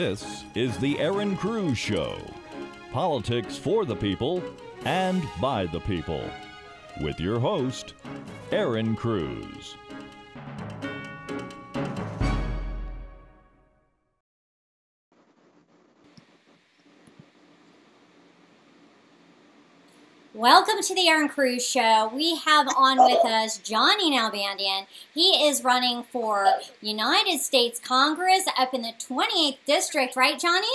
This is the Erin Cruz Show. Politics for the people and by the people. With your host, Erin Cruz. Welcome to the Erin Cruz Show. We have on with us Johnny Nalbandian. He is running for United States Congress up in the 28th District, right, Johnny?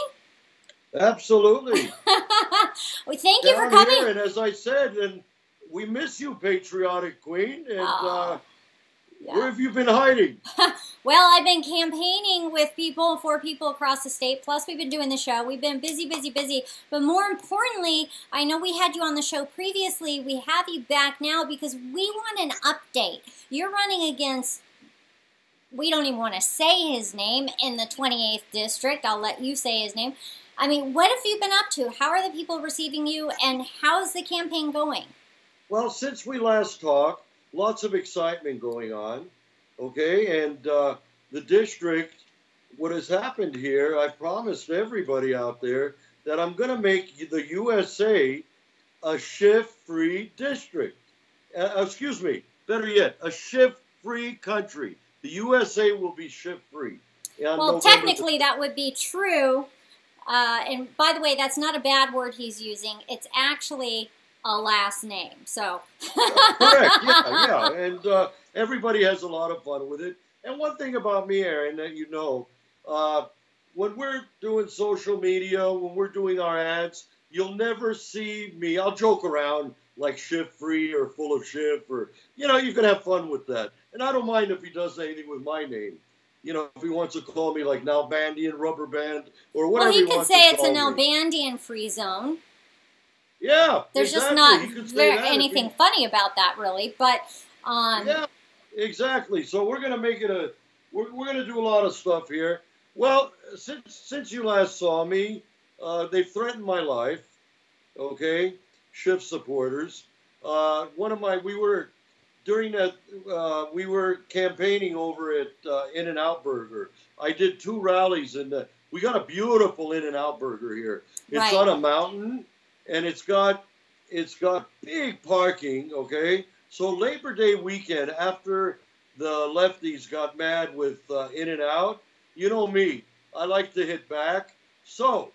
Absolutely. Well, thank you for coming. Here, and as I said, and we miss you, patriotic queen. And where have you been hiding? Well, I've been campaigning with people, for people across the state. Plus, we've been doing the show. We've been busy. But more importantly, I know we had you on the show previously. We have you back now because we want an update. You're running against, we don't even want to say his name, in the 28th District. I'll let you say his name. I mean, what have you been up to? How are the people receiving you, and how's the campaign going? Well, since we last talked, lots of excitement going on, okay? And the district, what has happened here, I promised everybody out there that I'm going to make the USA a shift-free district. Excuse me, better yet, a shift-free country. The USA will be shift-free. Well, technically that would be true. And by the way, that's not a bad word he's using. It's actually a last name, so. Correct, yeah. And everybody has a lot of fun with it. And one thing about me, Erin, that you know, when we're doing social media, when we're doing our ads, you'll never see me. I'll joke around like shift-free or full of shift, or, you know, you can have fun with that. And I don't mind if he does anything with my name. You know, if he wants to call me like Nalbandian, Rubber Band, or whatever he wants to call me. Well, he could say it's a Nalbandian free zone. Yeah, there's exactly. just not anything funny about that, really. But yeah, exactly. So we're gonna make it we're gonna do a lot of stuff here. Well, since you last saw me, they've threatened my life. Okay, shift supporters. We were campaigning over at In-N-Out Burger. I did 2 rallies we got a beautiful In-N-Out Burger here. It's on a mountain, and it's got big parking, okay? So Labor Day weekend, after the lefties got mad with In-N-Out, you know me, I like to hit back. So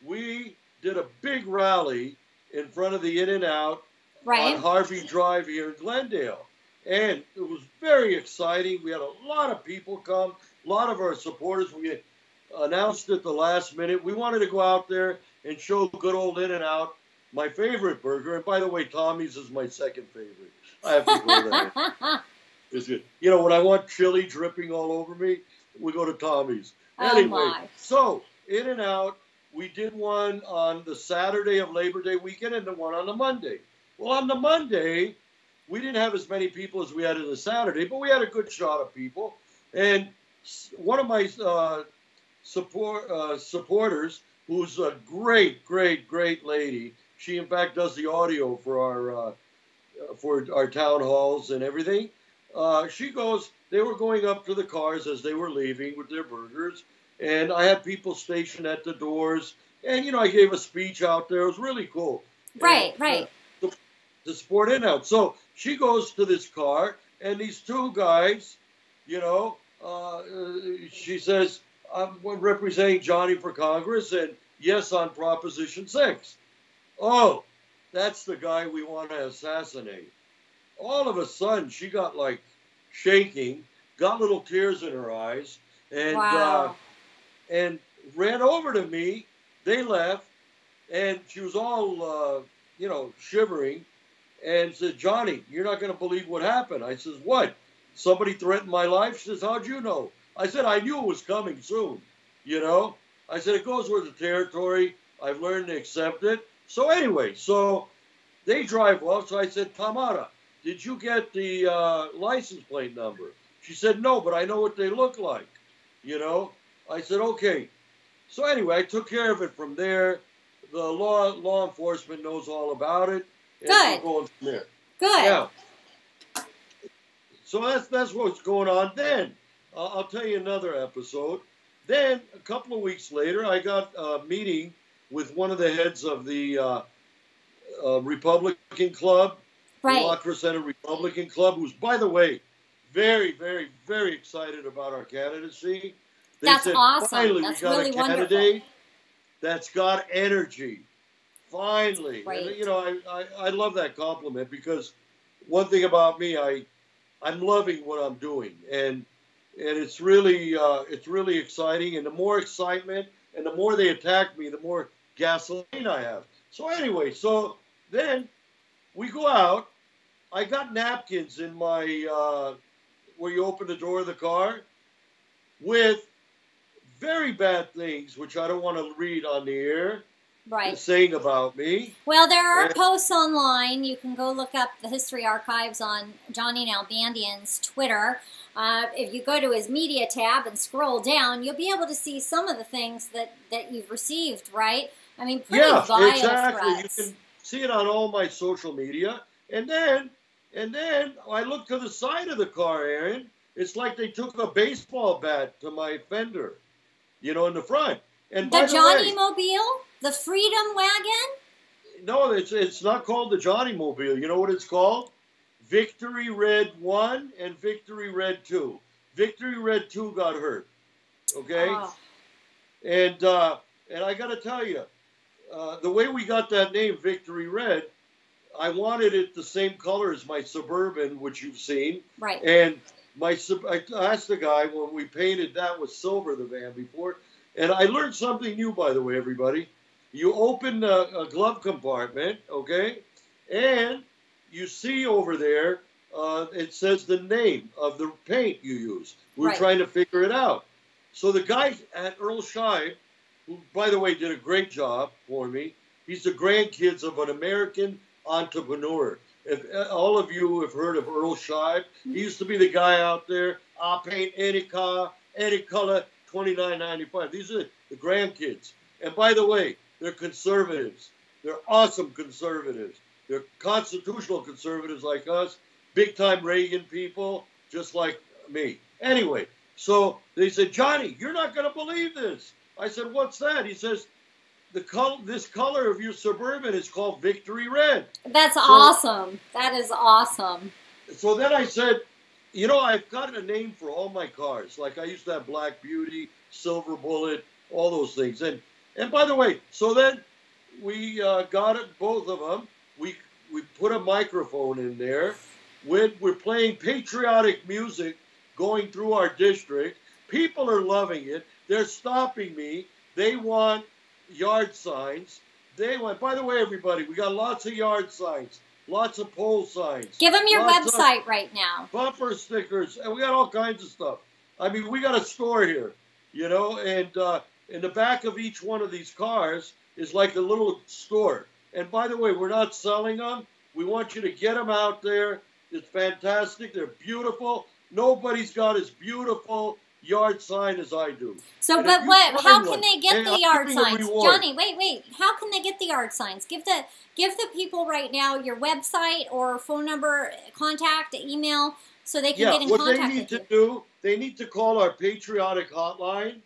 we did a big rally in front of the In-N-Out on Harvey Drive here in Glendale. And it was very exciting. We had a lot of people come, a lot of our supporters. We announced at the last minute. We wanted to go out there and show good old In-N-Out, my favorite burger. And by the way, Tommy's is my second favorite. I have to go there. It's good. You know, when I want chili dripping all over me, we go to Tommy's. Anyway, so In-N-Out, we did one on the Saturday of Labor Day weekend and then one on the Monday. Well, on the Monday, we didn't have as many people as we had on the Saturday, but we had a good shot of people. And one of my supporters, who's a great lady, she in fact does the audio for our town halls and everything. She goes, they were going up to the cars as they were leaving with their burgers, and I had people stationed at the doors, and you know, I gave a speech out there. It was really cool. Right. To support In-N-Out. So she goes to this car, and these 2 guys, you know, she says, I'm representing Johnny for Congress, and yes on Proposition 6. Oh, that's the guy we want to assassinate. All of a sudden, she got like shaking, got little tears in her eyes, and and ran over to me. They left, and she was all, you know, shivering, and said, Johnny, you're not going to believe what happened. I says, what? Somebody threatened my life? She says, how'd you know? I said, I knew it was coming soon, you know? I said, it goes with the territory. I've learned to accept it. So anyway, so they drive off. So I said, Tamara, did you get the license plate number? She said, no, but I know what they look like, you know? I said, okay. So anyway, I took care of it from there. The law enforcement knows all about it. Good. Going from there. Good. Yeah. So that's what's going on. Then I'll tell you another episode. then a couple of weeks later, I got a meeting with one of the heads of the Republican Club, right. the La Crescenta Republican Club, who's, by the way, very, very, very excited about our candidacy. They That's said, awesome. finally, That's we got really a candidate wonderful. that's got energy. Finally. Right. And, you know, I love that compliment, because one thing about me, I'm loving what I'm doing. And it's really exciting. And the more excitement and the more they attack me, the more gasoline I have. So anyway, so then we go out. I got napkins in my, where you open the door of the car, with very bad things, which I don't want to read on the air, right, saying about me. Well, there are posts online. You can go look up the history archives on Johnny Nalbandian's Twitter. If you go to his media tab and scroll down, you'll be able to see some of the things that you've received, right? I mean, pretty vile exactly. threats. You can see it on all my social media. And then I look to the side of the car, Erin. It's like they took a baseball bat to my fender, you know, in the front. And the Johnny Mobile? The Freedom Wagon? No, it's not called the Johnny Mobile. You know what it's called? Victory Red 1 and Victory Red 2. Victory Red 2 got hurt. Okay? Oh. And I got to tell you, the way we got that name, Victory Red, I wanted it the same color as my Suburban, which you've seen. Right. And I asked the guy when we painted that with silver, the van before, and I learned something new, by the way, everybody. You open a glove compartment, okay, and you see over there, it says the name of the paint you use. We're trying to figure it out. So the guy at Earl Scheib, who, by the way, did a great job for me, he's the grandkids of an American entrepreneur. If all of you have heard of Earl Scheib, he used to be the guy out there, I'll paint any car, any color, $29.95. These are the grandkids. And by the way, they're conservatives. They're awesome conservatives. They're constitutional conservatives like us, big-time Reagan people, just like me. Anyway, so they said, Johnny, you're not going to believe this. I said, what's that? He says, this color of your Suburban is called Victory Red. That's awesome. That is awesome. So then I said, you know, I've got a name for all my cars. Like I used to have Black Beauty, Silver Bullet, all those things. And by the way, so then we got it, both of them. We put a microphone in there. We're playing patriotic music going through our district. People are loving it. They're stopping me. They want yard signs. They want, by the way, everybody, we got lots of yard signs, lots of pole signs. Give them your website right now. Bumper stickers, and we got all kinds of stuff. I mean, we got a store here, you know, and in the back of each one of these cars is like a little store. And by the way, we're not selling them. We want you to get them out there. It's fantastic. They're beautiful. Nobody's got as beautiful yard sign as I do. So, but what? How can they get the yard signs, Johnny? Wait. How can they get the yard signs? Give the people right now your website or phone number, contact, email, so they can get in contact with you. What they need to do, they need to call our patriotic hotline,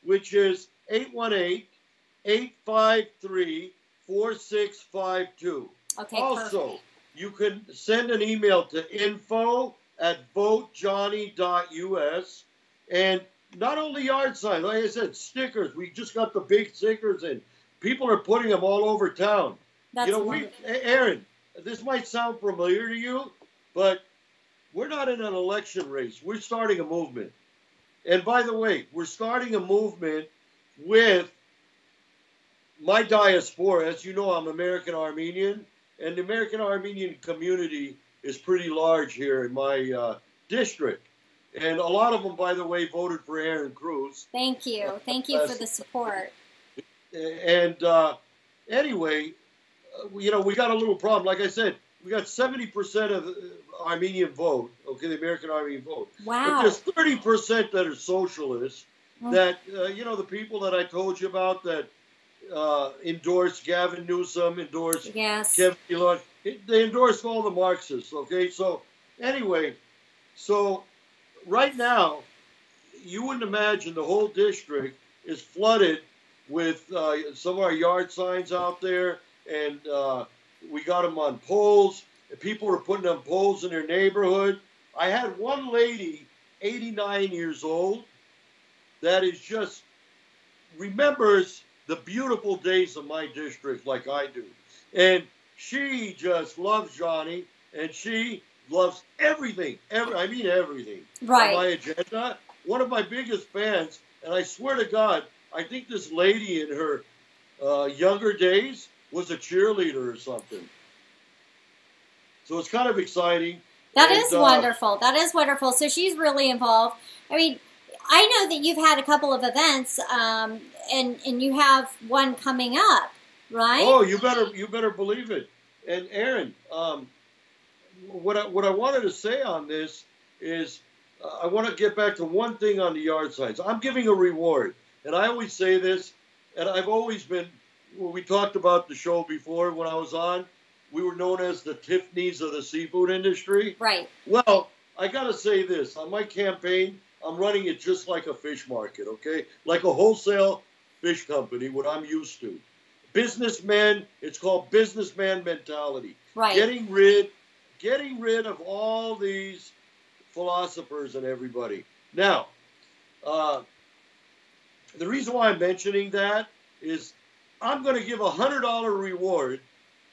which is 818-853-4652. Okay. Also, perfect. You can send an email to info@votejohnny.us. And not only yard signs, like I said, stickers. We just got the big stickers in. People are putting them all over town. That's wonderful. Erin, this might sound familiar to you, but we're not in an election race. We're starting a movement. And by the way, we're starting a movement with my diaspora. As you know, I'm American Armenian, and the American Armenian community is pretty large here in my district. And a lot of them, by the way, voted for Erin Cruz. Thank you. Thank you for the support. And anyway, you know, we got a little problem. Like I said, we got 70% of the Armenian vote, okay, the American Armenian vote. Wow. But there's 30% that are socialists, that, you know, the people that I told you about that endorsed Gavin Newsom, endorsed Kevin Elon. They endorsed all the Marxists, okay? So anyway, so right now, you wouldn't imagine the whole district is flooded with some of our yard signs out there, and we got them on poles. And people are putting up poles in their neighborhood. I had one lady, 89 years old, that is just remembers the beautiful days of my district like I do. And she just loves Johnny, and she loves everything. I mean everything. Right. On my agenda. One of my biggest fans, and I swear to God, I think this lady in her younger days was a cheerleader or something. So it's kind of exciting. That is wonderful. That is wonderful. So she's really involved. I mean, I know that you've had a couple of events, and you have one coming up, right? Oh, you better believe it. And Erin, what I wanted to say on this is I want to get back to one thing on the yard signs. I'm giving a reward, and I always say this, and I've always been. When we talked about the show before when I was on, we were known as the Tiffany's of the seafood industry. Right. Well, I got to say this. On my campaign, I'm running it just like a fish market, okay? Like a wholesale fish company, what I'm used to. Businessmen, it's called businessman mentality. Right. Getting rid of all these philosophers and everybody. Now, the reason why I'm mentioning that is I'm going to give a $100 reward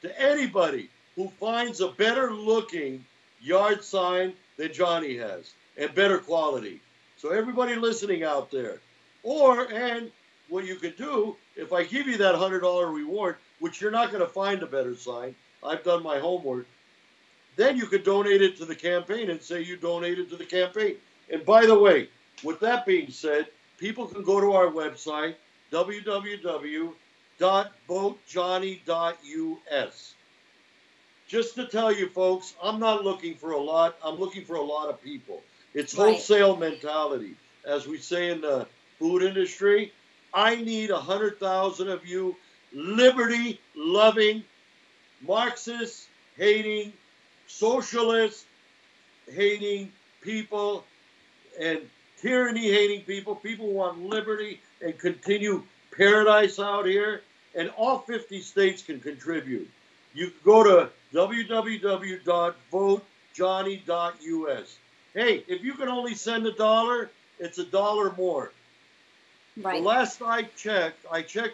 to anybody who finds a better looking yard sign than Johnny has and better quality. So everybody listening out there, and what you could do, if I give you that $100 reward, which you're not going to find a better sign, I've done my homework, then you could donate it to the campaign and say you donated to the campaign. And by the way, with that being said, people can go to our website, www.votejohnny.us. Just to tell you folks, I'm not looking for a lot. I'm looking for a lot of people. It's wholesale mentality. As we say in the food industry, I need 100,000 of you liberty-loving, Marxist-hating, socialist-hating people and tyranny-hating people who want liberty and continue paradise out here. And all 50 states can contribute. You can go to www.votejohnny.us. Hey, if you can only send $1, it's $1 more. Right. The last I check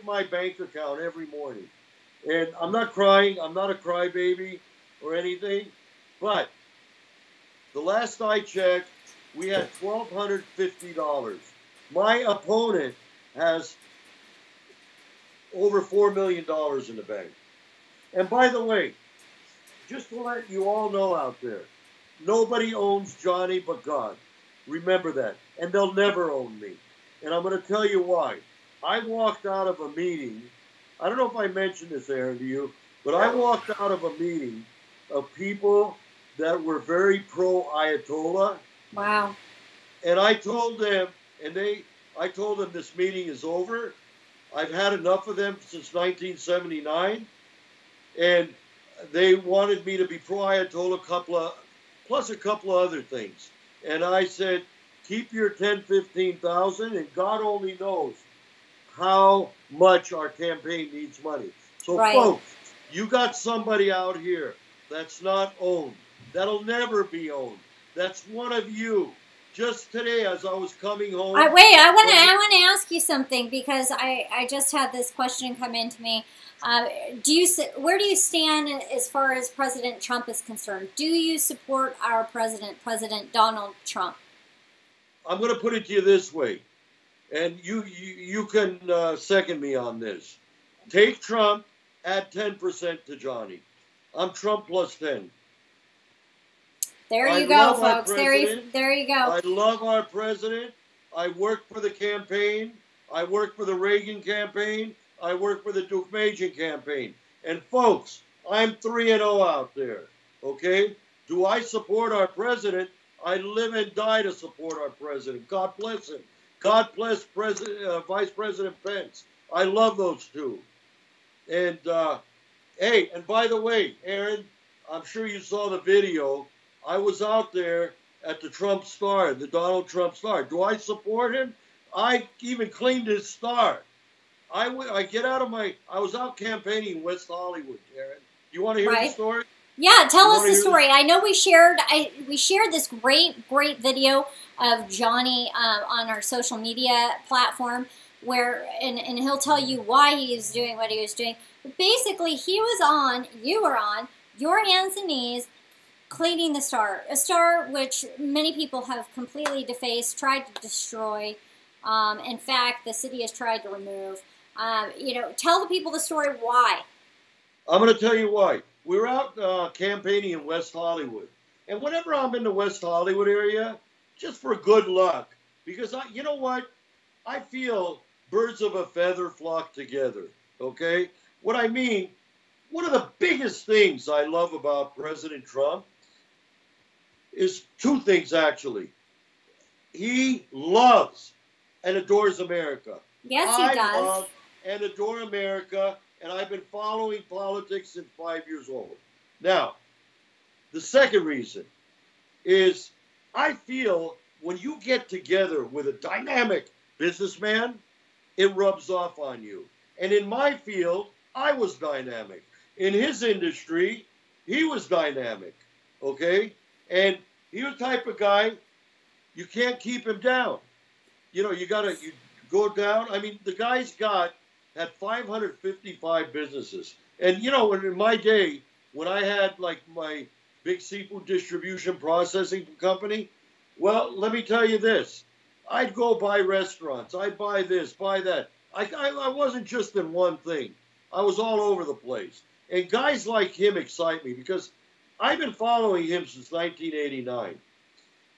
my bank account every morning. And I'm not crying. I'm not a crybaby or anything. But the last I checked, we had $1,250. My opponent has over $4 million in the bank. And by the way, just to let you all know out there, nobody owns Johnny but God. Remember that. And they'll never own me. And I'm going to tell you why. I walked out of a meeting. I don't know if I mentioned this, Erin, to you, but I walked out of a meeting of people that were very pro-Ayatollah. Wow. And I told them, I told them this meeting is over. I've had enough of them since 1979. And they wanted me to be pro-Ayatollah, plus a couple of other things. And I said, keep your 10, 15,000, and God only knows how much our campaign needs money. So, folks, you got somebody out here that's not owned, that'll never be owned. That's one of you. Just today, as I was coming home. I want to ask you something, because I just had this question come in to me. Where do you stand as far as President Trump is concerned? Do you support our president, President Donald Trump? I'm going to put it to you this way, and you can second me on this. Take Trump, add 10% to Johnny. I'm Trump plus 10. There you go, folks. There you go. I love our president. I worked for the campaign. I worked for the Reagan campaign. I worked for the Deukmejian campaign. And folks, I'm 3-0 out there. Okay? Do I support our president? I live and die to support our president. God bless him. God bless Vice President Pence. I love those two. And, hey, and by the way, Erin, I'm sure you saw the video. I was out there at the Trump Star, the Donald Trump Star. Do I support him? I even cleaned his star. I get out of my. I was out campaigning in West Hollywood, Erin. You want to hear the story? Yeah, tell us the story. I know we shared this great video of Johnny on our social media platform where and he'll tell you why he is doing what he was doing. But basically, you were on your hands and knees cleaning the star, a star which many people have completely defaced, tried to destroy. In fact, the city has tried to remove. Tell the people the story why. I'm going to tell you why. We were out campaigning in West Hollywood. And whenever I'm in the West Hollywood area, just for good luck, because you know what? I feel birds of a feather flock together, okay? What I mean, one of the biggest things I love about President Trump is two things, actually. He loves and adores America. Yes, he does. I love and adore America, and I've been following politics since 5 years old. Now, the second reason is I feel when you get together with a dynamic businessman, it rubs off on you. And in my field, I was dynamic. In his industry, he was dynamic, okay? And he was the type of guy, you can't keep him down. You go down. I mean, the guy's had 555 businesses. And, in my day, when I had, like, my big seafood distribution processing company, well, let me tell you this. I'd go buy restaurants. I'd buy this, buy that. I wasn't just in one thing. I was all over the place. And guys like him excite me because I've been following him since 1989.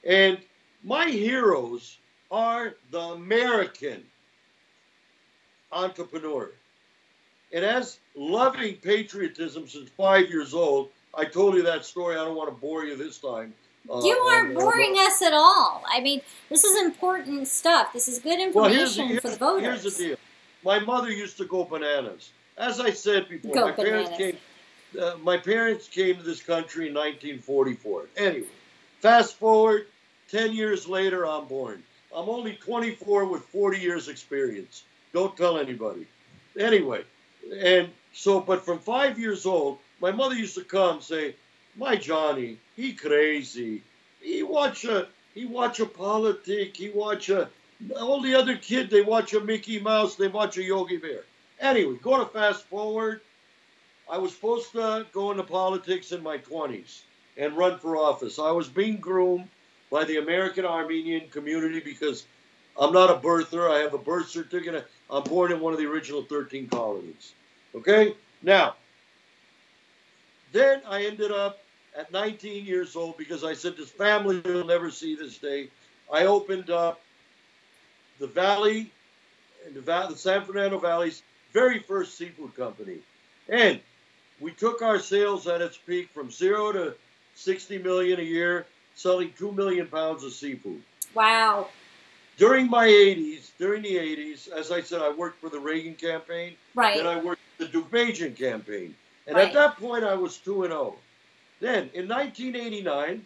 And my heroes are the American entrepreneur. And as loving patriotism since 5 years old, I told you that story. I don't want to bore you this time. You aren't boring us at all. I mean, this is important stuff. This is good information for the voters. Here's the deal. My mother used to go bananas. As I said before, my parents came to this country in 1944. Anyway, fast forward, 10 years later, I'm born. I'm only 24 with 40 years experience. Don't tell anybody. Anyway, but from 5 years old, my mother used to come and say, my Johnny, he crazy. He watch a politic. All the other kids, they watch a Mickey Mouse. They watch a Yogi Bear. Anyway, go to fast forward. I was supposed to go into politics in my 20s and run for office. I was being groomed by the American Armenian community because I'm not a birther. I have a birth certificate. I'm born in one of the original 13 colonies. Okay? Now, then I ended up at 19 years old because I said this family will never see this day. I opened up the Valley, the San Fernando Valley's very first seafood company. And we took our sales at its peak from 0 to 60 million a year, selling 2 million pounds of seafood. Wow. During the 80s, as I said, I worked for the Reagan campaign. Right. Then I worked for the Nalbandian campaign. And at that point, I was 2-0. Then, in 1989,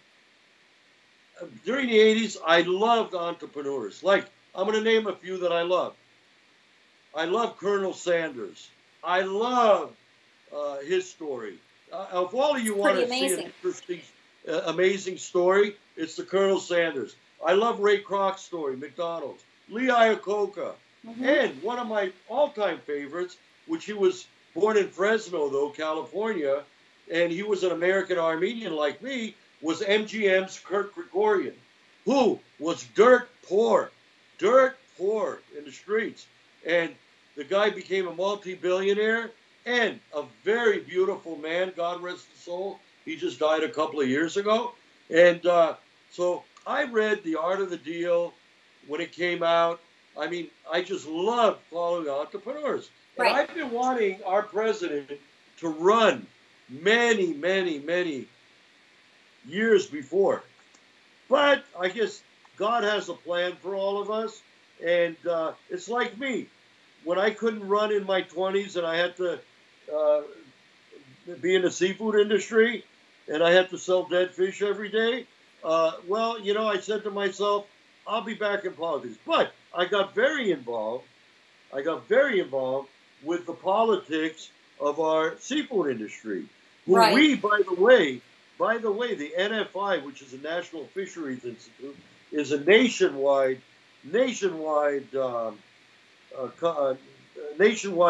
during the 80s, I loved entrepreneurs. Like, I'm going to name a few that I love. I love Colonel Sanders. I love his story. If all of you want to see an interesting, amazing story, it's the Colonel Sanders. I love Ray Kroc's story, McDonald's. Lee Iacocca. And one of my all-time favorites, which he was born in Fresno, though, California, and he was an American Armenian like me, was MGM's Kurt Gregorian, who was dirt poor in the streets. And the guy became a multi-billionaire and a very beautiful man, God rest his soul. He just died a couple of years ago. And so I read The Art of the Deal when it came out. I mean, I just love following entrepreneurs. And I've been wanting our president to run many, many, many years before. But I guess God has a plan for all of us. And it's like me. When I couldn't run in my 20s and I had to be in the seafood industry and I had to sell dead fish every day, Well, you know, I said to myself, I'll be back in politics. But I got very involved. I got very involved with the politics of our seafood industry. Who Right. we, by the way, the NFI, which is the National Fisheries Institute, is a nationwide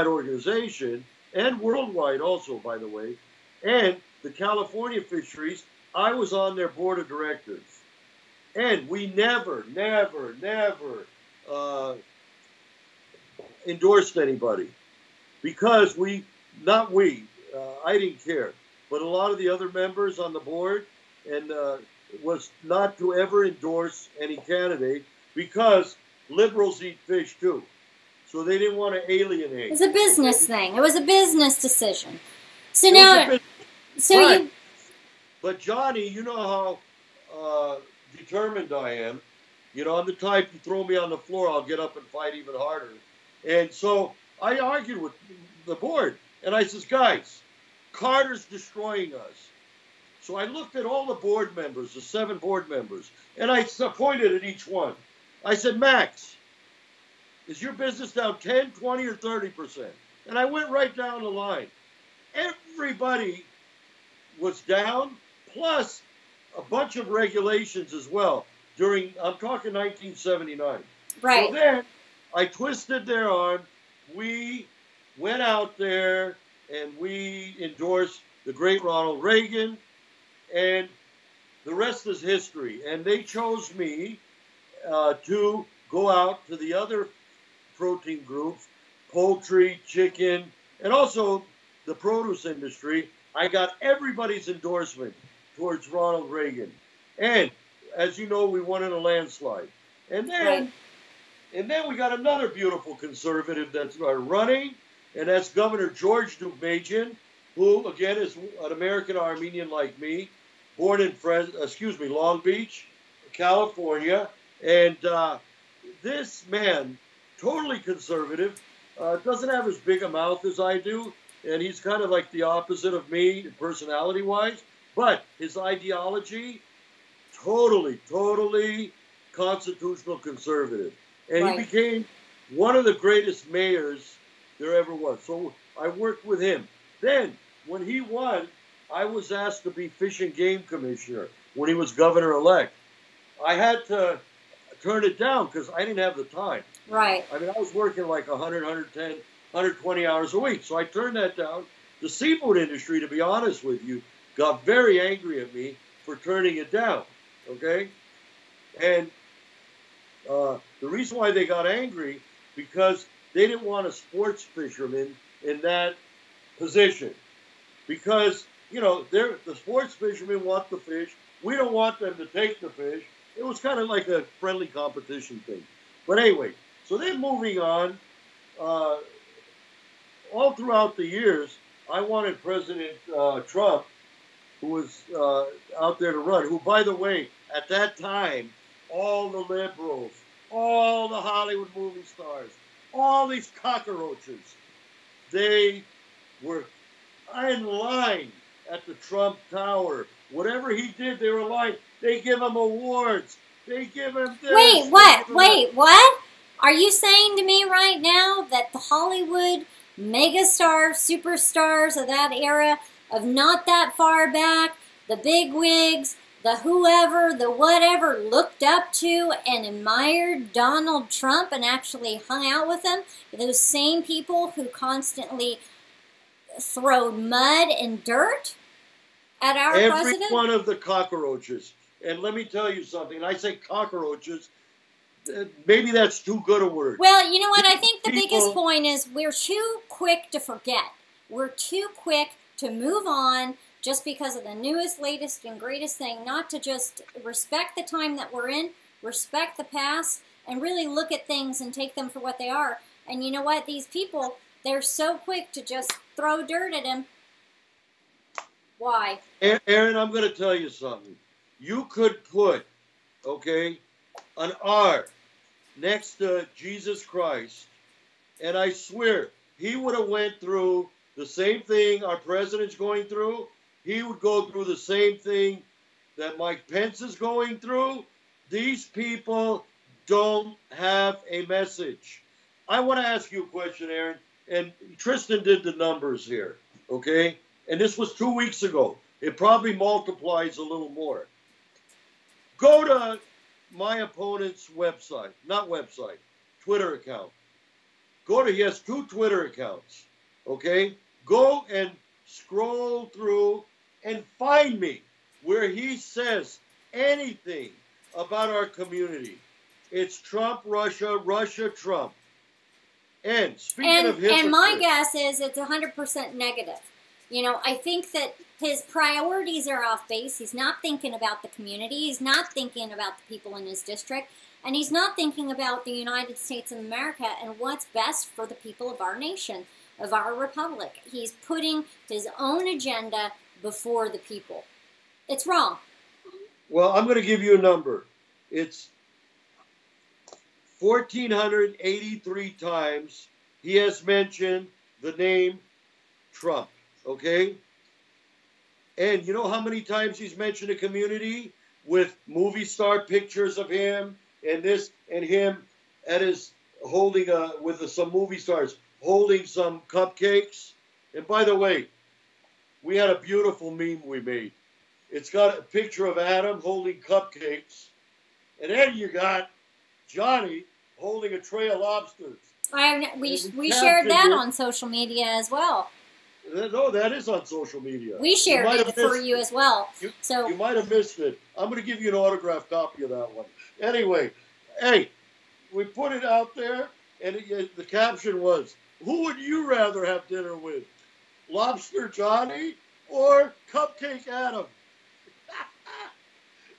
organization, and worldwide also, by the way. And the California Fisheries, I was on their board of directors. And we never endorsed anybody because I didn't care. But a lot of the other members on the board and was not to ever endorse any candidate because liberals eat fish too. So they didn't want to alienate. It was a business thing. It was a business decision. So It now, was a so Right. you, But Johnny, you know how determined I am. You know, I'm the type, you throw me on the floor, I'll get up and fight even harder. And so I argued with the board, and I says, guys, Carter's destroying us. So I looked at all the board members, the 7 board members, and I pointed at each one. I said, Max, is your business down 10, 20, or 30%? And I went right down the line. Everybody was down, plus a bunch of regulations as well I'm talking 1979. right. So then I twisted their arm. We went out there and we endorsed the great Ronald Reagan, and the rest is history. And they chose me to go out to the other protein groups, poultry, chicken, and also the produce industry. I got everybody's endorsement towards Ronald Reagan. And as you know, we won in a landslide. And then we got another beautiful conservative that's running, and that's Governor George Deukmejian, who, again, is an American Armenian like me, born in Long Beach, California. And this man, totally conservative, doesn't have as big a mouth as I do, and he's kind of like the opposite of me personality-wise, but his ideology, totally constitutional conservative. And Right. he became one of the greatest mayors there ever was. So I worked with him. Then, when he won, I was asked to be Fish and Game Commissioner when he was governor-elect. I had to turn it down because I didn't have the time. Right. I mean, I was working like 100, 110, 120 hours a week. So I turned that down. The seafood industry, to be honest with you, got very angry at me for turning it down. Okay? And the reason why they got angry, because they didn't want a sports fisherman in that position. Because, you know, the sports fishermen want the fish. We don't want them to take the fish. It was kind of like a friendly competition thing. But anyway, so then moving on, all throughout the years, I wanted President Trump, who was out there to run, who, by the way, at that time, all the liberals, all the Hollywood movie stars, all these cockroaches, they were in line at the Trump Tower. Whatever he did, they were in line. They give him awards. They give him this. Wait, what? Wait, what? Are you saying to me right now that the Hollywood megastars, superstars of that era, of not that far back, the bigwigs, the whoever, the whatever, looked up to and admired Donald Trump and actually hung out with him? Those same people who constantly throw mud and dirt at our president? Every one of the cockroaches. And let me tell you something. And I say cockroaches. Maybe that's too good a word. Well, you know what? I think the biggest point is we're too quick to forget. We're too quick to move on just because of the newest, latest, and greatest thing. Not to just respect the time that we're in, respect the past, and really look at things and take them for what they are. And you know what? These people, they're so quick to just throw dirt at him. Why? Erin, I'm going to tell you something. You could put, okay, an R next to Jesus Christ, and I swear he would have went through the same thing our president's going through. He would go through the same thing that Mike Pence is going through, these people don't have a message. I want to ask you a question, Erin, and Tristan did the numbers here, okay? And this was 2 weeks ago. It probably multiplies a little more. Go to my opponent's website, not website, Twitter account. He has 2 Twitter accounts, okay? Go and scroll through and find me where he says anything about our community. It's Trump, Russia, Russia, Trump. And speaking of hypocrites, and my guess is it's 100% negative. You know, I think that his priorities are off base. He's not thinking about the community. He's not thinking about the people in his district. And he's not thinking about the United States of America and what's best for the people of our nation, of our republic. He's putting his own agenda before the people. It's wrong. Well, I'm going to give you a number. It's 1,483 times he has mentioned the name Trump, okay? And you know how many times he's mentioned a community with movie star pictures of him and this and him at his holding with some movie stars holding some cupcakes. And by the way, we had a beautiful meme we made. It's got a picture of Adam holding cupcakes, and then you got Johnny holding a tray of lobsters. We shared that on social media as well. No, that is on social media. We shared it for you as well. You might have missed it. I'm going to give you an autographed copy of that one. Anyway, hey, we put it out there, and the caption was, "Who would you rather have dinner with, Lobster Johnny or Cupcake Adam?"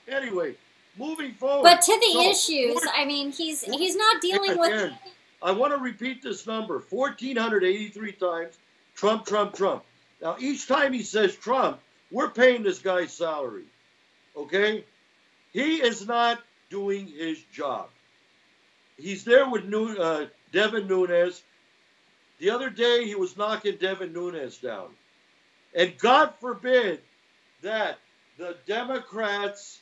Anyway, moving forward. But to the issues, I mean, he's not dealing with. Aaron, I want to repeat this number: 1,483 times. Trump, Trump, Trump. Now, each time he says Trump, we're paying this guy's salary, okay? He is not doing his job. He's there with Devin Nunes. The other day, he was knocking Devin Nunes down. And God forbid that the Democrats,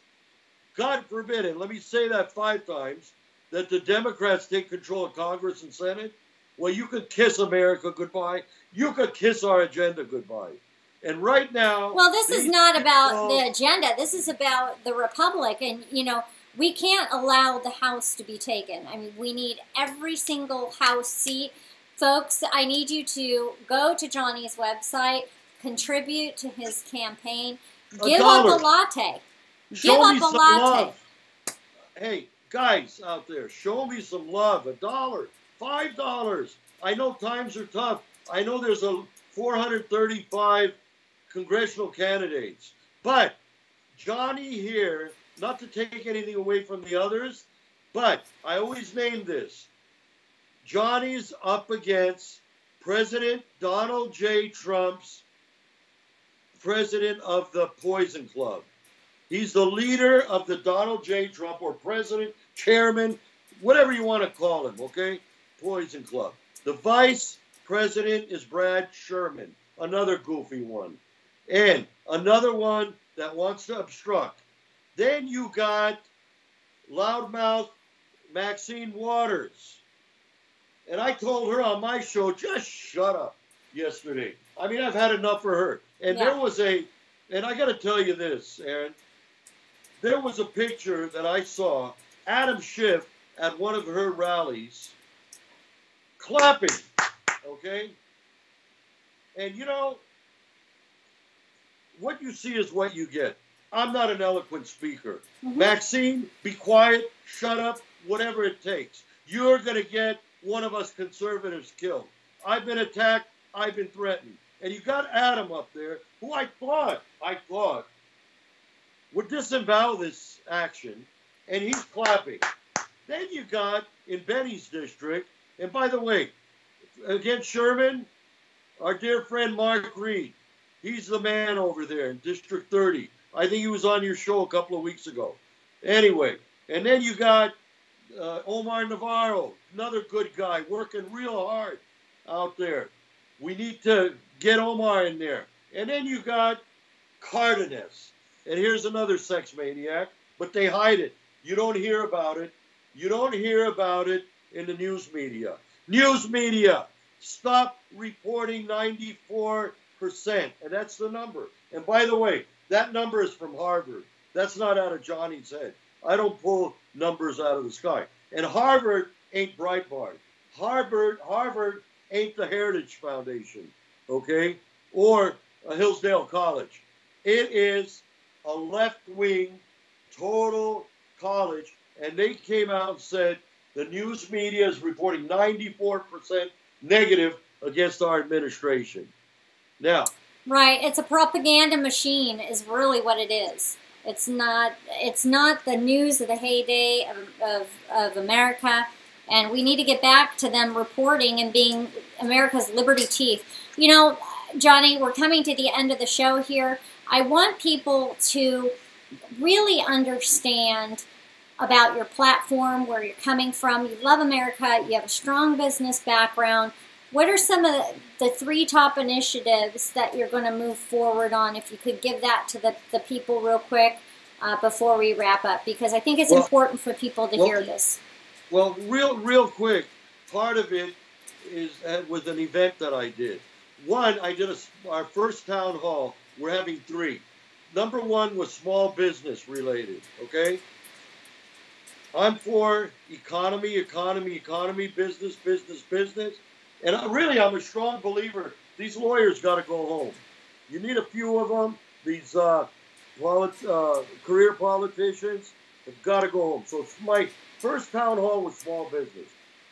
God forbid, and let me say that 5 times, that the Democrats take control of Congress and Senate. Well, you could kiss America goodbye. You could kiss our agenda goodbye. And right now... Well, this is not about the agenda. This is about the Republic. And, you know, we can't allow the House to be taken. I mean, we need every single House seat. Folks, I need you to go to Johnny's website, contribute to his campaign, give up a latte. Give up a latte. Love. Hey, guys out there, show me some love. $1. $5. I know times are tough. I know there's 435 congressional candidates. But Johnny here, not to take anything away from the others, but I always name this. Johnny's up against President Donald J. Trump's president of the Poison Club. He's the leader of the Donald J. Trump, or president, chairman, whatever you want to call him, okay? Poison Club. The vice president is Brad Sherman, another goofy one. And another one that wants to obstruct. Then you got loudmouth Maxine Waters. And I told her on my show, just shut up yesterday. I mean, I've had enough for her. And there was and I got to tell you this, Erin. There was a picture that I saw, Adam Schiff at one of her rallies, clapping, okay? And you know, what you see is what you get. I'm not an eloquent speaker. Maxine, be quiet, shut up, whatever it takes. You're going to get one of us conservatives killed. I've been attacked, I've been threatened. And you got Adam up there, who I thought would disavow this action, and he's clapping. Then you got, in Benny's district, and by the way, against Sherman, our dear friend Mark Reed, he's the man over there in District 30. I think he was on your show a couple of weeks ago. Anyway, and then you got Omar Navarro, another good guy, working real hard out there. We need to get Omar in there. And then you got Cardenas. And here's another sex maniac, but they hide it. You don't hear about it. You don't hear about it in the news media. News media, stop reporting 94%. And that's the number. And by the way, that number is from Harvard. That's not out of Johnny's head. I don't pull numbers out of the sky. And Harvard ain't Breitbart. Harvard ain't the Heritage Foundation, okay? Or Hillsdale College. It is a left-wing total college, and they came out and said the news media is reporting 94% negative against our administration. Now, right, it's a propaganda machine is really what it is. It's not the news of the heyday of America, and we need to get back to them reporting and being America's liberty teeth. You know, Johnny, we're coming to the end of the show here. I want people to really understand about your platform, where you're coming from. You love America. You have a strong business background. What are some of the 3 top initiatives that you're going to move forward on? If you could give that to the people real quick before we wrap up, because I think it's important for people to hear this. Well, real quick, part of it is with an event that I did. One, I did our first town hall. We're having 3. Number 1 was small business related, okay? I'm for economy, business. And I'm a strong believer. These lawyers got to go home. You need a few of them. These career politicians have got to go home. So my first town hall was small business.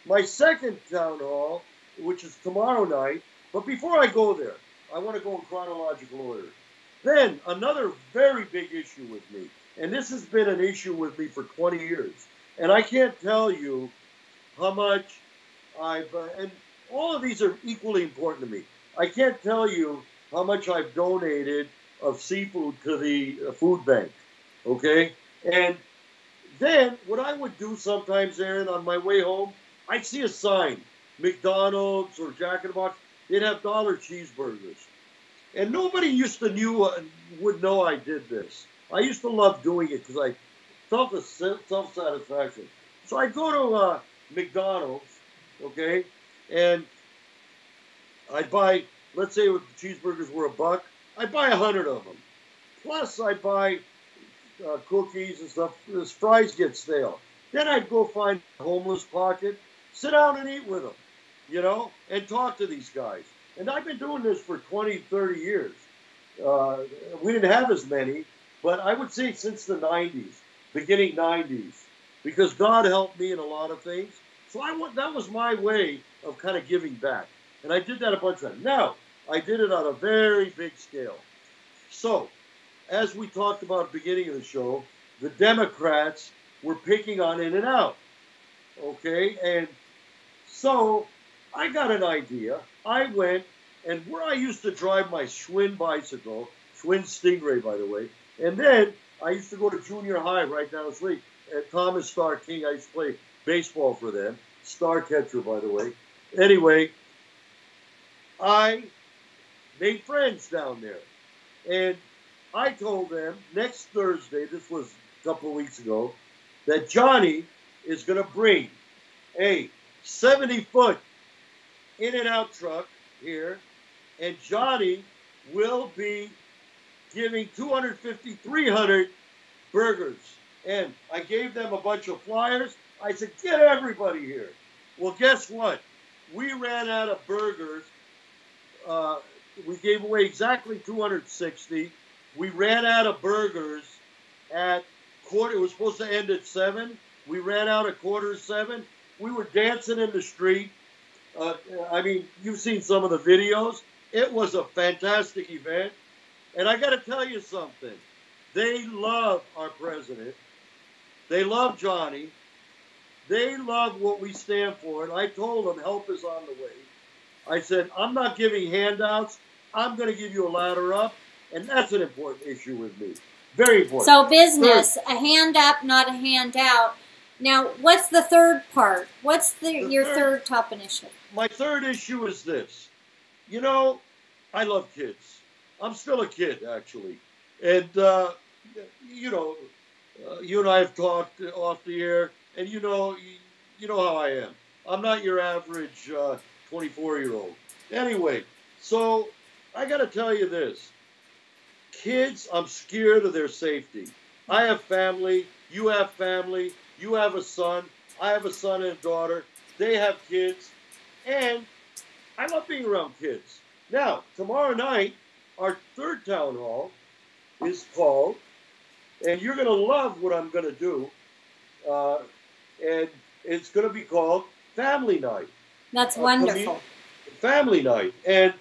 My second town hall, which is tomorrow night, but before I go there, I want to go in chronological order. Then another very big issue with me, and this has been an issue with me for 20 years, and I can't tell you how much and all of these are equally important to me. I can't tell you how much I've donated of seafood to the food bank, okay? And then what I would do sometimes, Erin, on my way home, I'd see a sign, McDonald's or Jack in the Box, they'd have $1 cheeseburgers. And nobody would know I did this. I used to love doing it because I felt a self-satisfaction. So I go to McDonald's, okay, and I'd buy, let's say the cheeseburgers were $1, I'd buy 100 of them. Plus I'd buy cookies and stuff. The fries get stale. Then I'd go find a homeless pocket, sit down and eat with them, you know, and talk to these guys. And I've been doing this for 20, 30 years. We didn't have as many, but I would say since the 90s, beginning 90s, because God helped me in a lot of things. So that was my way of kind of giving back. And I did that a bunch of times. Now, I did it on a very big scale. So, as we talked about at the beginning of the show, the Democrats were picking on In-N-Out. Okay? And so, I got an idea. I went, and where I used to drive my Schwinn bicycle, Schwinn Stingray, by the way, and then I used to go to junior high right down the street at Thomas Star King. I used to play baseball for them. Star catcher, by the way. Anyway, I made friends down there. And I told them next Thursday, this was a couple of weeks ago, that Johnny is going to bring a 70-foot In-N-Out truck here, and Johnny will be giving 250, 300 burgers. And I gave them a bunch of flyers. I said, get everybody here. Well, guess what? We ran out of burgers. We gave away exactly 260. We ran out of burgers at quarter. It was supposed to end at 7. We ran out at 6:45. We were dancing in the street. I mean, you've seen some of the videos. It was a fantastic event. And I got to tell you something. They love our president. They love Johnny. They love what we stand for. And I told them help is on the way. I said, I'm not giving handouts. I'm going to give you a ladder up. And that's an important issue with me. Very important. So business, a hand up, not a handout. Now, what's the third part? What's your third top initiative? My third issue is this. You know, I love kids. I'm still a kid, actually. And you know, you and I have talked off the air, and you know how I am. I'm not your average 24-year-old. Anyway, so I got to tell you this. Kids, I'm scared of their safety. I have family. You have family. You have a son. I have a son and a daughter. They have kids. And I love being around kids. Now, tomorrow night, our third town hall is called, and you're going to love what I'm going to do, and it's going to be called Family Night. That's wonderful. Family Night. And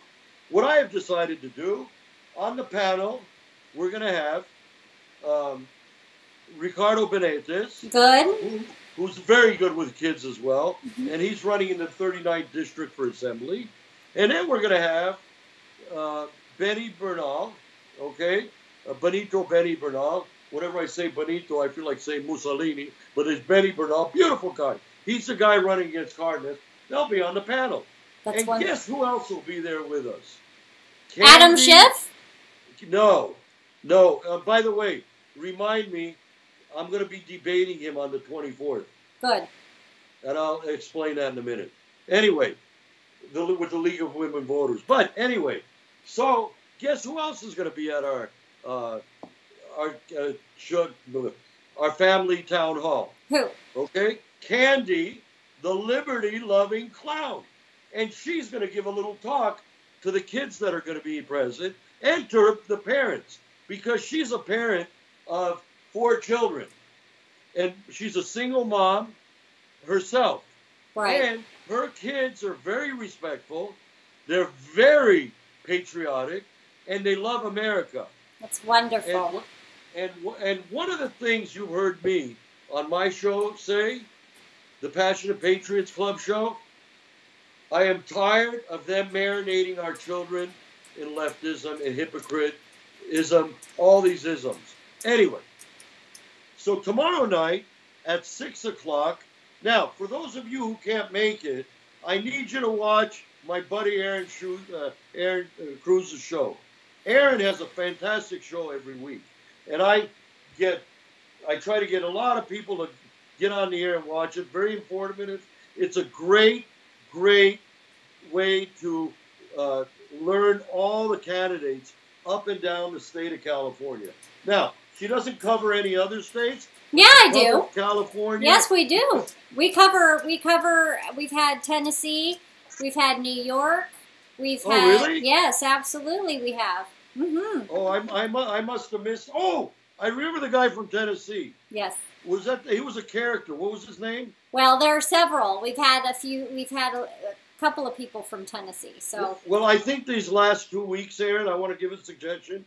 what I have decided to do, on the panel, we're going to have Ricardo Benitez. Good. Who's very good with kids as well. Mm-hmm. And he's running in the 39th District for Assembly. And then we're going to have Benny Bernal, okay? Benny Bernal. Whenever I say Benito, I feel like saying Mussolini. But it's Benny Bernal. Beautiful guy. He's the guy running against Cardenas. They'll be on the panel. That's and wonderful. Guess who else will be there with us? Adam Schiff? No. By the way, remind me, I'm going to be debating him on the 24th. Good. And I'll explain that in a minute. Anyway, with the League of Women Voters. But anyway, so guess who else is going to be at our family town hall? Who? Okay, Candy, the liberty-loving clown. And she's going to give a little talk to the kids that are going to be present and to the parents, because she's a parent of 4 children. And she's a single mom herself. Right. And her kids are very respectful. They're very patriotic, and they love America. That's wonderful. And one of the things you heard me on my show say, the Passionate Patriots Club show, I am tired of them marinating our children in leftism and hypocritism, all these isms. Anyway, so tomorrow night at 6 o'clock, now, for those of you who can't make it, I need you to watch my buddy Erin Cruz's show. Erin has a fantastic show every week. And I try to get a lot of people to get on the air and watch it. Very informative. It's a great way to learn all the candidates up and down the state of California. Now, she doesn't cover any other states. Yeah, I do. California. Yes, we do. We've had Tennessee, we've had New York, we've had. Really? Yes, absolutely, we have. Mm-hmm. Oh, I must have missed. Oh, I remember the guy from Tennessee. Yes. He was a character. What was his name? Well, there are several. We've had a couple of people from Tennessee. So. Well, I think these last 2 weeks, Erin, I want to give a suggestion.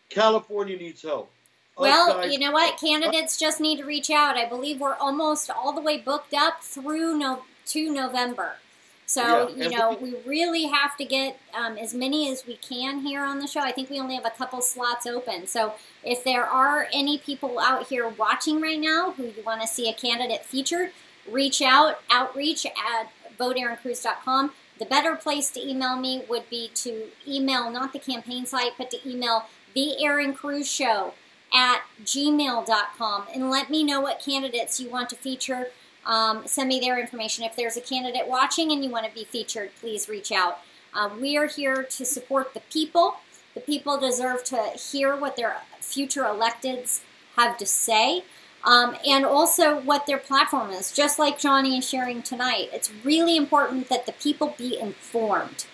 California needs help. Well, you know what? Candidates just need to reach out. I believe we're almost all the way booked up through to November. So, yeah. We really have to get as many as we can here on the show. I think we only have a couple slots open. So if there are any people out here watching right now who you want to see a candidate featured, outreach at voteerincruz.com. The better place to email me would be to email, not the campaign site, but to email the Erin Cruz Show at gmail.com and let me know what candidates you want to feature. Send me their information. If there's a candidate watching and you want to be featured, please reach out. We are here to support the people. The people deserve to hear what their future electeds have to say, and also what their platform is, just like Johnny is sharing tonight. It's really important that the people be informed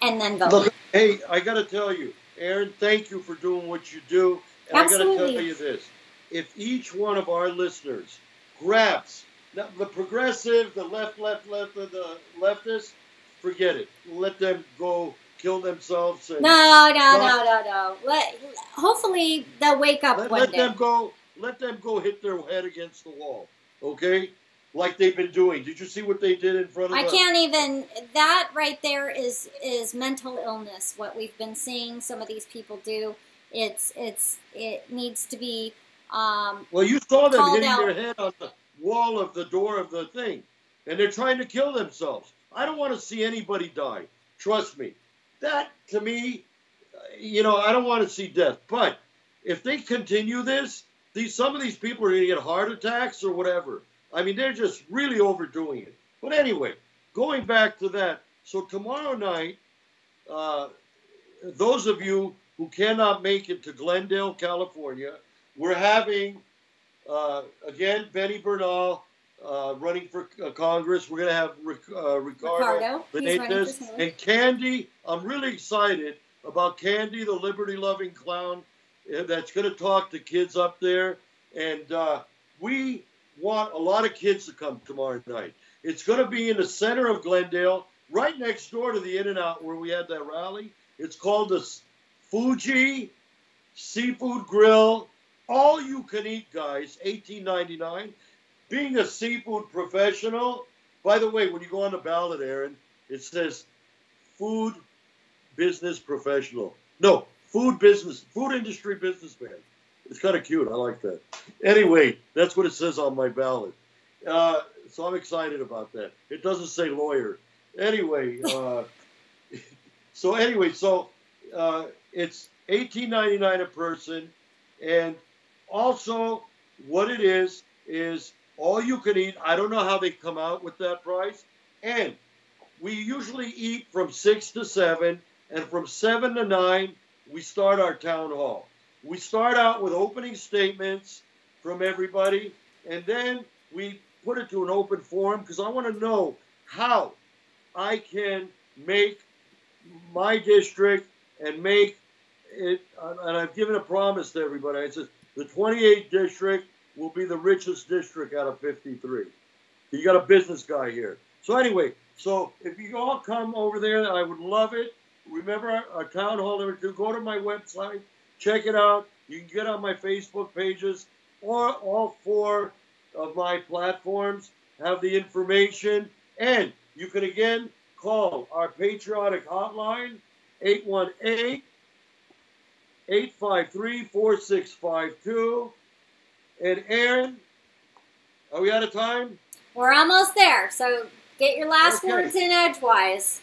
and then vote. Look, hey, I got to tell you, Erin, thank you for doing what you do. And Absolutely. I got to tell you this. If each one of our listeners grabs the progressive, the the leftists, forget it. Let them go kill themselves. And No. Hopefully they'll wake up one day. Let them go hit their head against the wall, okay? Like they've been doing. Did you see what they did in front of us? Can't even. That right there is mental illness. What we've been seeing some of these people do. It needs to be. Well, you saw them hitting their head on the wall of the door of the thing, and they're trying to kill themselves. I don't want to see anybody die. Trust me. That, to me, I don't want to see death. But if they continue this, some of these people are going to get heart attacks or whatever. I mean, they're just really overdoing it. But anyway, going back to that. So tomorrow night, those of you who cannot make it to Glendale, California, we're having, again, Benny Bernal running for Congress. We're going to have Ricardo Benitez and Candy. I'm really excited about Candy, the liberty-loving clown that's going to talk to kids up there. And we want a lot of kids to come tomorrow night. It's going to be in the center of Glendale, right next door to the In-N-Out where we had that rally. It's called the Fuji Seafood Grill. All you can eat, guys, $18.99. Being a seafood professional, by the way, when you go on the ballot, Erin, it says food business professional. No, food industry businessman. It's kind of cute. I like that. Anyway, that's what it says on my ballot. So I'm excited about that. It doesn't say lawyer. Anyway, so it's $18.99 a person, and also what it is all you can eat. I don't know how they come out with that price, and we usually eat from 6 to 7, and from 7 to 9 we start our town hall. We start out with opening statements from everybody, and then we put it to an open forum because I want to know how I can make my district and make it, and I've given a promise to everybody. I said the 28th district will be the richest district out of 53. You got a business guy here. So anyway, so if you all come over there, I would love it. Remember our town hall number 2. Go to my website, check it out. You can get on my Facebook pages, or all 4 of my platforms have the information. And you can again call our patriotic hotline, 818-853-4652. And Erin, are we out of time? We're almost there. So get your last words in edgewise.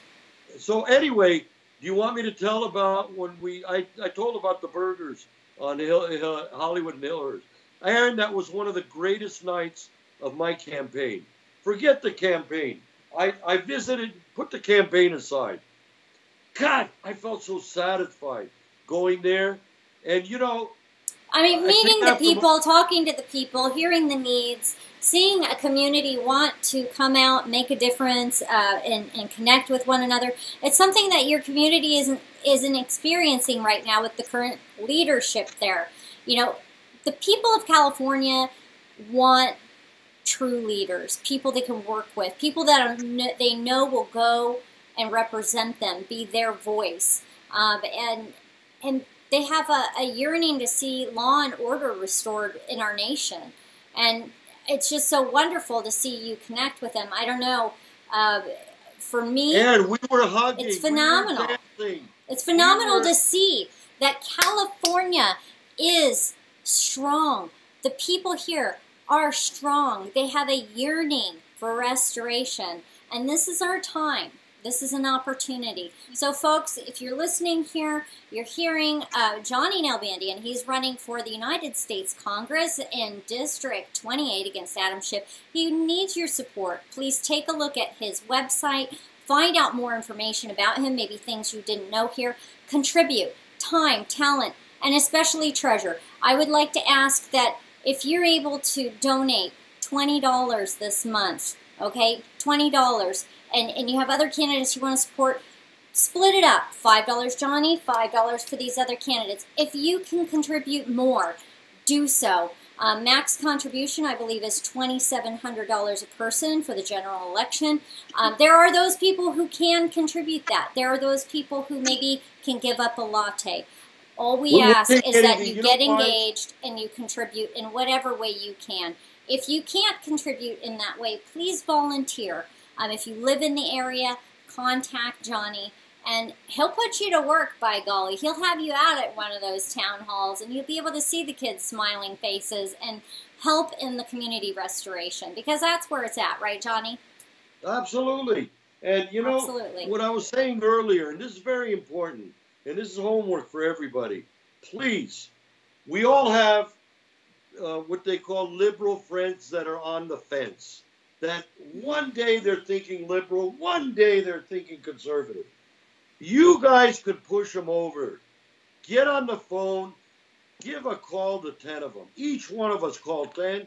So anyway, do you want me to tell about when I told about the burgers on Hollywood and Hillhurst. Erin, that was one of the greatest nights of my campaign. Forget the campaign. I visited, put the campaign aside. God, I felt so satisfied going there. And, you know, I mean, meeting the people, talking to the people, hearing the needs, seeing a community want to come out, make a difference, and connect with one another. It's something that your community isn't experiencing right now with the current leadership there. You know, the people of California want true leaders, people they can work with, people that they know will go and represent them, be their voice, and they have a yearning to see law and order restored in our nation. And it's just so wonderful to see you connect with them. I don't know, for me, and we were hugging. It's phenomenal. It's phenomenal to see that California is strong. The people here are strong. They have a yearning for restoration. And this is our time. This is an opportunity. So, folks, if you're listening here, you're hearing Johnny Nalbandian. He's running for the United States Congress in District 28 against Adam Schiff. He needs your support. Please take a look at his website. Find out more information about him, maybe things you didn't know here. Contribute time, talent, and especially treasure. I would like to ask that if you're able to donate $20 this month, okay, $20, and you have other candidates you want to support, split it up. $5 Johnny, $5 for these other candidates. If you can contribute more, do so. Max contribution, I believe, is $2,700 a person for the general election. There are those people who can contribute that. There are those people who maybe can give up a latte. All we ask is that you get engaged and you contribute in whatever way you can. If you can't contribute in that way, please volunteer. If you live in the area, contact Johnny, and he'll put you to work, by golly. He'll have you out at one of those town halls, and you'll be able to see the kids' smiling faces and help in the community restoration, because that's where it's at, right, Johnny? Absolutely. And, you know, what I was saying earlier, and this is very important, and this is homework for everybody, please we all have what they call liberal friends that are on the fence. That one day they're thinking liberal, one day they're thinking conservative. You guys could push them over. Get on the phone, give a call to 10 of them. Each one of us call 10.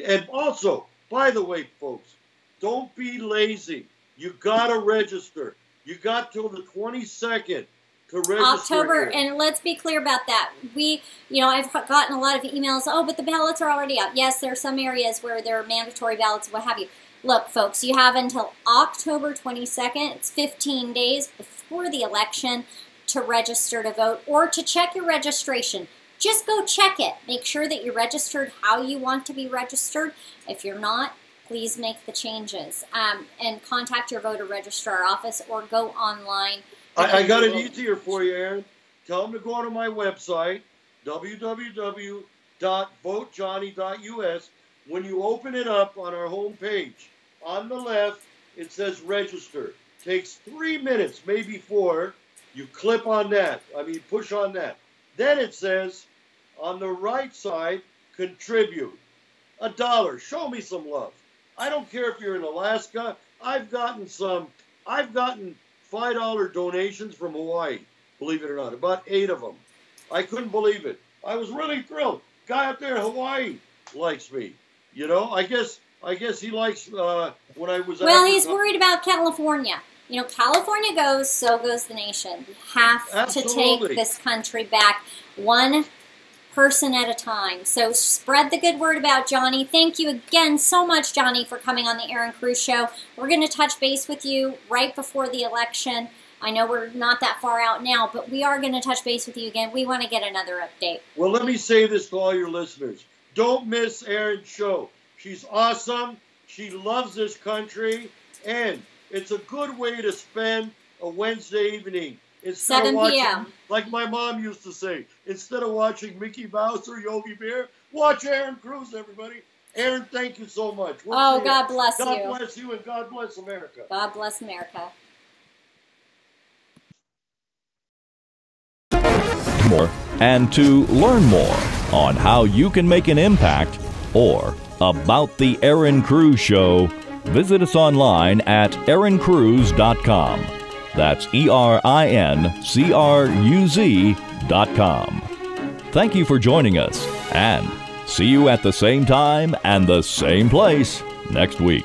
And also, by the way, folks, don't be lazy. You got to register. You got till the 22nd to register. October, and let's be clear about that. I've gotten a lot of emails, oh, but the ballots are already up. Yes, there are some areas where there are mandatory ballots, what have you. Look, folks, you have until October 22nd. It's 15 days before the election to register to vote or to check your registration. Just go check it. Make sure that you're registered how you want to be registered. If you're not, please make the changes. And contact your voter registrar office or go online. I got it easier for you, Erin. Tell them to go to my website, www.votejohnny.us. When you open it up on our home page, on the left, it says register. Takes 3 minutes, maybe 4. You click on that. Push on that. Then it says, on the right side, contribute. $1. Show me some love. I don't care if you're in Alaska. I've gotten $5 donations from Hawaii, believe it or not. About 8 of them. I couldn't believe it. I was really thrilled. Guy up there in Hawaii likes me. I guess he likes when I was. Well, he's worried about California. California goes, so goes the nation. We have to take this country back one person at a time. So spread the good word about Johnny. Thank you again so much, Johnny, for coming on the Erin Cruz Show. We're going to touch base with you right before the election. I know we're not that far out now, but we are going to touch base with you again. We want to get another update. Well, let me say this to all your listeners. Don't miss Erin's show. She's awesome. She loves this country. And it's a good way to spend a Wednesday evening. Instead 7 p.m. Like my mom used to say, instead of watching Mickey Mouse or Yogi Bear, watch Erin Cruz, everybody. Erin, thank you so much. God bless you. God bless you and God bless America. God bless America. And to learn more on how you can make an impact or about the Erin Cruz Show, visit us online at erincruz.com. That's erincruz.com. Thank you for joining us, and see you at the same time and the same place next week.